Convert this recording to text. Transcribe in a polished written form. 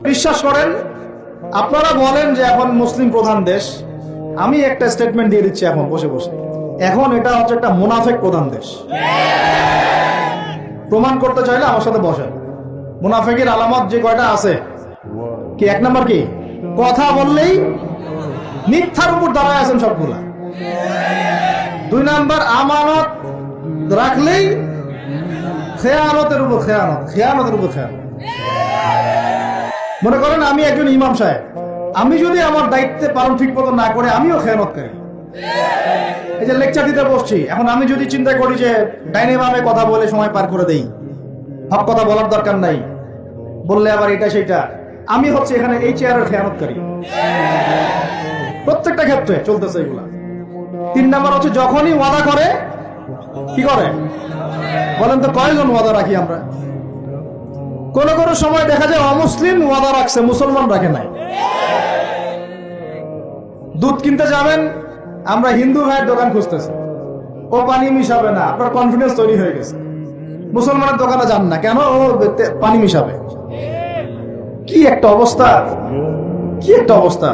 বিশ্বাস করেন, আপনারা বলেন যে এখন মুসলিম প্রধান দেশ, আমি একটা স্টেটমেন্ট দিয়ে দিচ্ছি এখন বসে বসে, এখন এটা হচ্ছে একটা মুনাফেক প্রধান দেশ। প্রমাণ করতে চাইলে আমার সাথে বসেন। মুনাফেকের আলামত যে কয়টা আছে, কি এক নাম্বার কি, কথা বললেই মিথ্যার উপর দাঁড়ায় আছেন সবগুলা। দুই নাম্বার, আমানত রাখলেই খেয়ানতের উপর খেয়ানত, খেয়ানতের উপর খেয়ানত। মনে করেন আমি একজন ইমাম সাহেব, আমি যদি আমার দায়িত্বে পালন ঠিক মতো না করে আমিও খেয়ানত করি। এই যে লেকচার দিতে বসছি, এখন আমি যদি চিন্তা করি যে ডাইনে বামে কথা বলে সময় পার করে দেই, হক কথা বলার দরকার নাই, বললে আবার এটা সেটা, আমি হচ্ছে এখানে এই চেয়ারের খেয়ানতকারী। প্রত্যেকটা ক্ষেত্রে চলতেছে এগুলা। তিন নাম্বার হচ্ছে যখনই ওয়াদা করে কি করে বলেন তো, কয়জন ওয়াদা রাখি আমরা? কোন কোন সময় দেখা যায় অমুসলিম ওয়াদা রাখছে, মুসলমান রাখে নাই। দুধ কিনতে যাবেন, আমরা হিন্দু ভাইয়ের দোকান খুঁজতেছি, ও পানি মিশাবে না, আপনার কনফিডেন্স তৈরি হয়ে গেছে। মুসলমানের দোকানে যান না কেন, ও পানি মিশাবে। কি একটা অবস্থা, কি একটা অবস্থা।